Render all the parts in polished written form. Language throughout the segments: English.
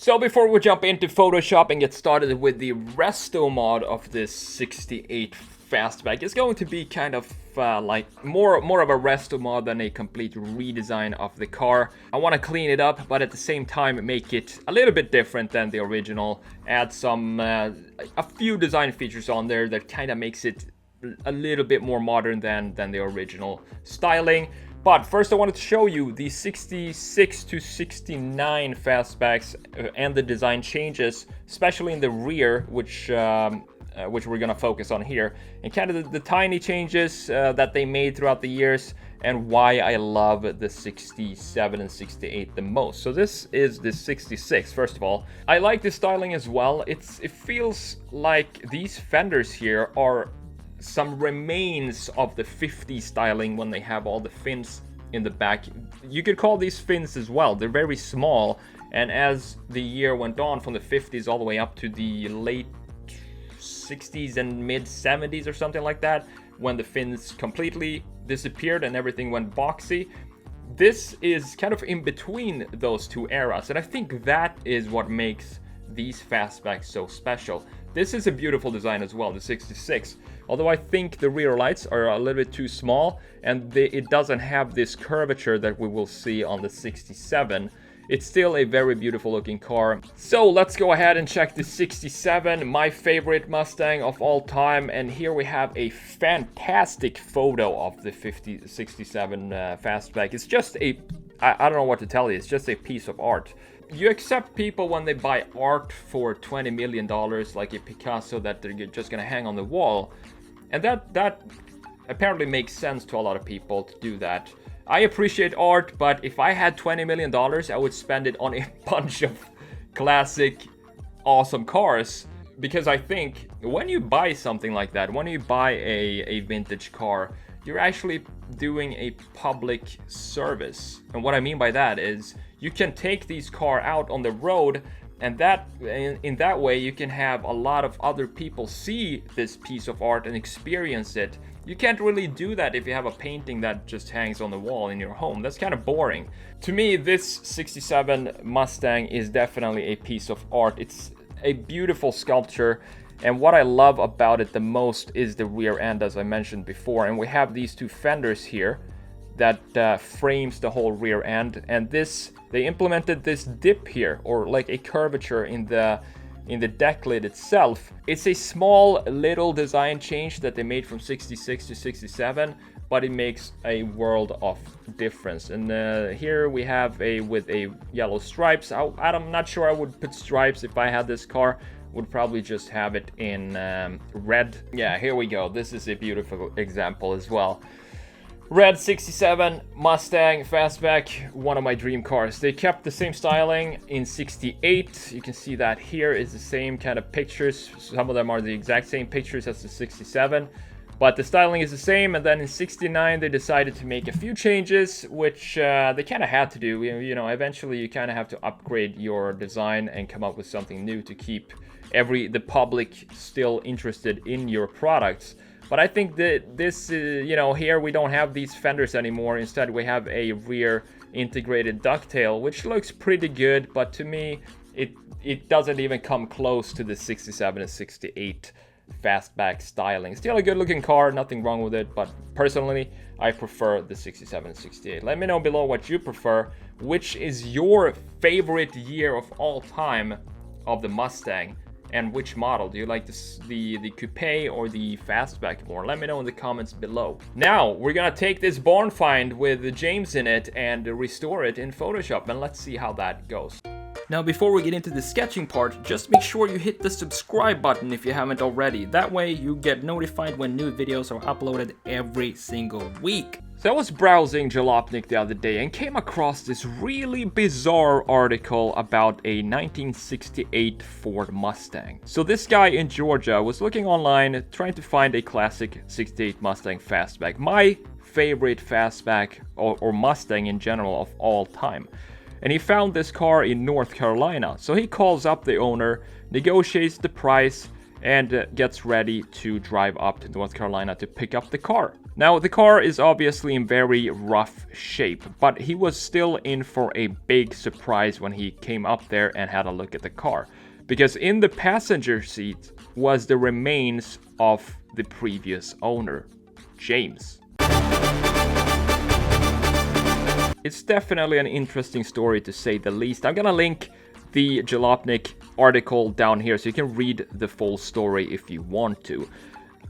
So before we jump into Photoshop and get started with the resto mod of this 68 Fastback, it's going to be kind of like more of a resto mod than a complete redesign of the car. I want to clean it up, but at the same time make it a little bit different than the original. Add some a few design features on there that kind of makes it a little bit more modern than the original styling. But first I wanted to show you the 66 to 69 Fastbacks and the design changes, especially in the rear, which we're gonna focus on here, and kind of the tiny changes that they made throughout the years, and why I love the 67 and 68 the most. So this is the 66. First of all, I like the styling as well. It feels like these fenders here are some remains of the 50s styling when they have all the fins in the back. You could call these fins as well. They're very small, and as the year went on from the 50s all the way up to the late 60s and mid 70s or something like that, when the fins completely disappeared and everything went boxy, this is kind of in between those two eras, and I think that is what makes these Fastbacks so special. This is a beautiful design as well, the 66. Although I think the rear lights are a little bit too small, and it doesn't have this curvature that we will see on the 67. It's still a very beautiful looking car. So let's go ahead and check the 67, my favorite Mustang of all time. And here we have a fantastic photo of the 67 Fastback. It's just I don't know what to tell you, it's just a piece of art. You accept people when they buy art for $20 million, like a Picasso that they're just gonna hang on the wall. And that apparently makes sense to a lot of people to do that. I appreciate art, but if I had $20 million, I would spend it on a bunch of classic, awesome cars. Because I think when you buy something like that, when you buy a vintage car, you're actually doing a public service. And what I mean by that is you can take these cars out on the road, and in that way you can have a lot of other people see this piece of art and experience it. You can't really do that if you have a painting that just hangs on the wall in your home. That's kind of boring. To me, this 67 Mustang is definitely a piece of art. It's a beautiful sculpture, and what I love about it the most is the rear end, as I mentioned before. And we have these two fenders here that frames the whole rear end, and they implemented this dip here, or like a curvature in the deck lid itself. It's a small little design change that they made from 66 to 67, but it makes a world of difference. And here we have with a yellow stripes. I'm not sure I would put stripes if I had this car. Would probably just have it in red. Yeah, here we go. This is a beautiful example as well. Red 67 Mustang Fastback, one of my dream cars. They kept the same styling in 68. You can see that here is the same kind of pictures. Some of them are the exact same pictures as the 67, but the styling is the same. And then in 69 they decided to make a few changes, which they kind of had to do. You know, eventually you kind of have to upgrade your design and come up with something new to keep the public still interested in your products. But I think that this, you know, here we don't have these fenders anymore. Instead, we have a rear integrated ducktail, which looks pretty good. But to me, it doesn't even come close to the 67 and 68 Fastback styling. Still a good looking car, nothing wrong with it. But personally, I prefer the 67 and 68. Let me know below what you prefer. Which is your favorite year of all time of the Mustang? And which model? Do you like the coupe or the Fastback more? Let me know in the comments below. Now, we're gonna take this barn find with James in it and restore it in Photoshop, and let's see how that goes. Now, before we get into the sketching part, just make sure you hit the subscribe button if you haven't already. That way you get notified when new videos are uploaded every single week. So I was browsing Jalopnik the other day and came across this really bizarre article about a 1968 Ford Mustang. So this guy in Georgia was looking online trying to find a classic 68 Mustang Fastback. My favorite Fastback or Mustang in general of all time. And he found this car in North Carolina. So he calls up the owner, negotiates the price, and gets ready to drive up to North Carolina to pick up the car. Now, the car is obviously in very rough shape, but he was still in for a big surprise when he came up there and had a look at the car. Because in the passenger seat was the remains of the previous owner, James. It's definitely an interesting story to say the least. I'm gonna link the Jalopnik article down here so you can read the full story if you want to.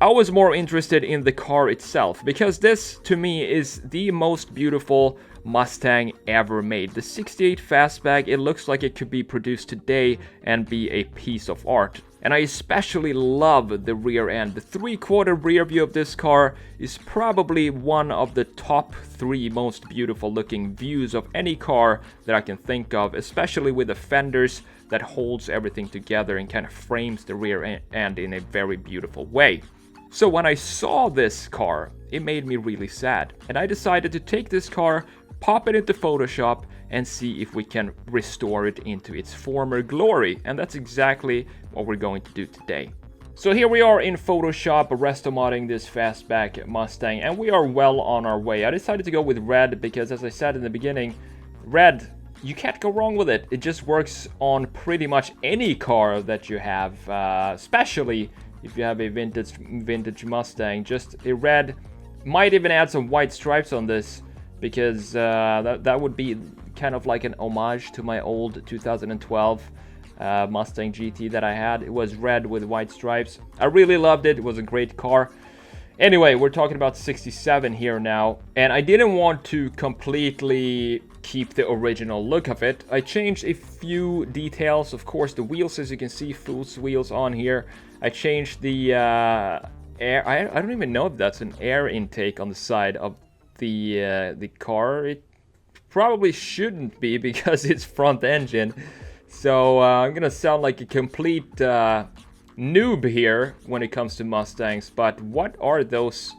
I was more interested in the car itself because this to me is the most beautiful Mustang ever made. The 68 Fastback, it looks like it could be produced today and be a piece of art. And I especially love the rear end. The 3/4 rear view of this car is probably one of the top 3 most beautiful looking views of any car that I can think of, especially with the fenders that holds everything together and kind of frames the rear end in a very beautiful way. So when I saw this car, it made me really sad. And I decided to take this car, pop it into Photoshop, and see if we can restore it into its former glory. And that's exactly what we're going to do today. So here we are in Photoshop, resto-modding this Fastback Mustang, and we are well on our way. I decided to go with red because, as I said in the beginning, red, you can't go wrong with it. It just works on pretty much any car that you have, especially if you have a vintage Mustang. Just a red. Might even add some white stripes on this because that would be kind of like an homage to my old 2012 Mustang GT that I had. It was red with white stripes. I really loved it. It was a great car. Anyway, we're talking about 67 here now, and I didn't want to completely keep the original look of it. I changed a few details. Of course, the wheels, as you can see, Fool's wheels on here. I changed the air. I don't even know if that's an air intake on the side of the car. It probably shouldn't be because it's front engine. So I'm gonna sound like a complete noob here when it comes to Mustangs, but what are those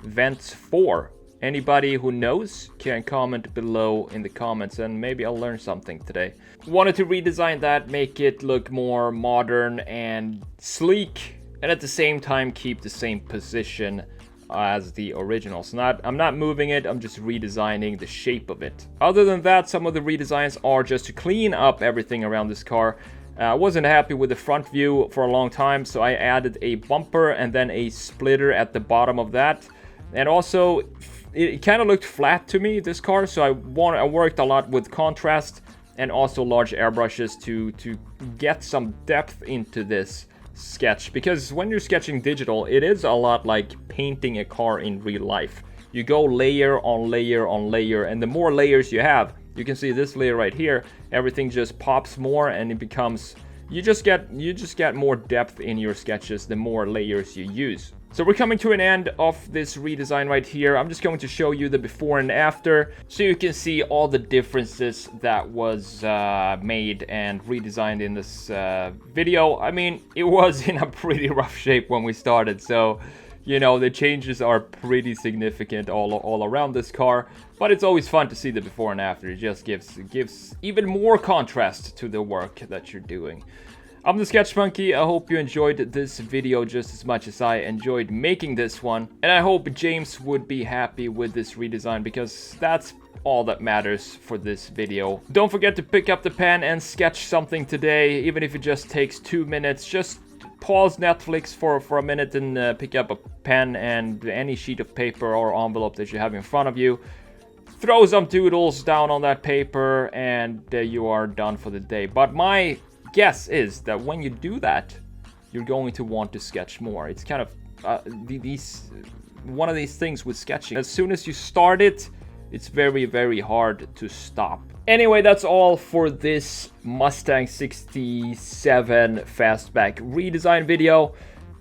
vents for? Anybody who knows can comment below in the comments and maybe I'll learn something today. Wanted to redesign that, make it look more modern and sleek, and at the same time keep the same position as the original. So I'm not moving it, I'm just redesigning the shape of it. Other than that, some of the redesigns are just to clean up everything around this car. I wasn't happy with the front view for a long time, so I added a bumper and then a splitter at the bottom of that. And also, it kind of looked flat to me, this car, so I worked a lot with contrast and also large airbrushes to get some depth into this sketch, because when you're sketching digital, it is a lot like painting a car in real life. You go layer on layer on layer, and the more layers you have, you can see this layer right here, everything just pops more and it becomes, you just get more depth in your sketches the more layers you use. So we're coming to an end of this redesign right here. I'm just going to show you the before and after so you can see all the differences that was made and redesigned in this video. I mean, it was in a pretty rough shape when we started, so you know, the changes are pretty significant all around this car, but it's always fun to see the before and after. It just gives even more contrast to the work that you're doing. I'm the Sketch Monkey. I hope you enjoyed this video just as much as I enjoyed making this one, and I hope James would be happy with this redesign because that's all that matters for this video. Don't forget to pick up the pen and sketch something today, even if it just takes 2 minutes. Just pause Netflix for a minute and pick up a pen and any sheet of paper or envelope that you have in front of you. Throw some doodles down on that paper and you are done for the day. But my guess is that when you do that, you're going to want to sketch more. It's kind of one of these things with sketching. As soon as you start it, it's very, very hard to stop. Anyway, that's all for this Mustang 67 Fastback redesign video.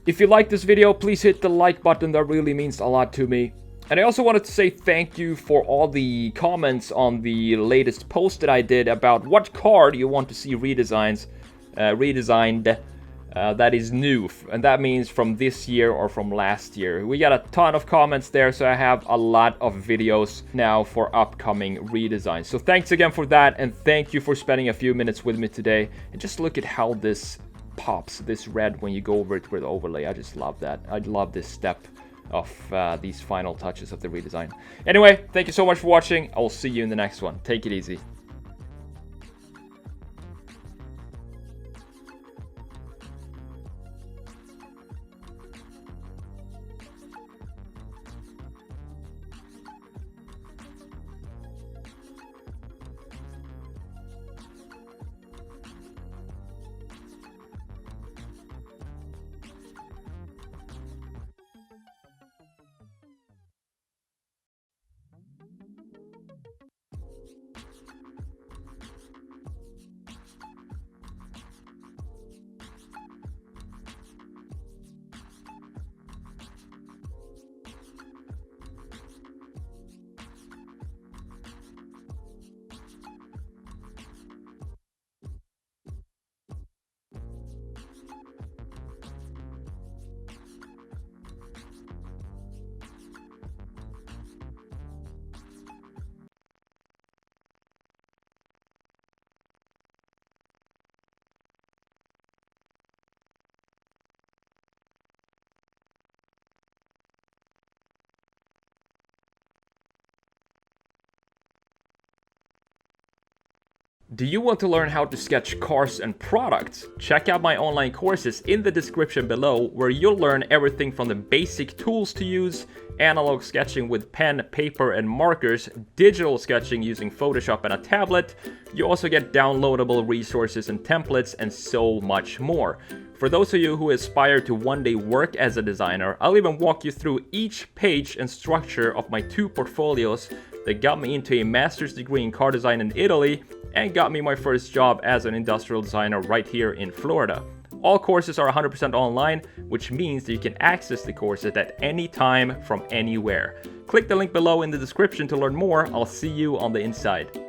If you like this video, please hit the like button. That really means a lot to me. And I also wanted to say thank you for all the comments on the latest post that I did about what car do you want to see redesigned that is new, and that means from this year or from last year. We got a ton of comments there, so I have a lot of videos now for upcoming redesigns. So thanks again for that, and thank you for spending a few minutes with me today. And just look at how this pops, this red, when you go over it with overlay. I just love that. I love this step of these final touches of the redesign. Anyway, thank you so much for watching. I'll see you in the next one. Take it easy. Do you want to learn how to sketch cars and products? Check out my online courses in the description below, where you'll learn everything from the basic tools to use, analog sketching with pen, paper and markers, digital sketching using Photoshop and a tablet. You also get downloadable resources and templates and so much more. For those of you who aspire to one day work as a designer, I'll even walk you through each page and structure of my 2 portfolios that got me into a master's degree in car design in Italy and got me my first job as an industrial designer right here in Florida. All courses are 100% online, which means that you can access the courses at any time from anywhere. Click the link below in the description to learn more. I'll see you on the inside.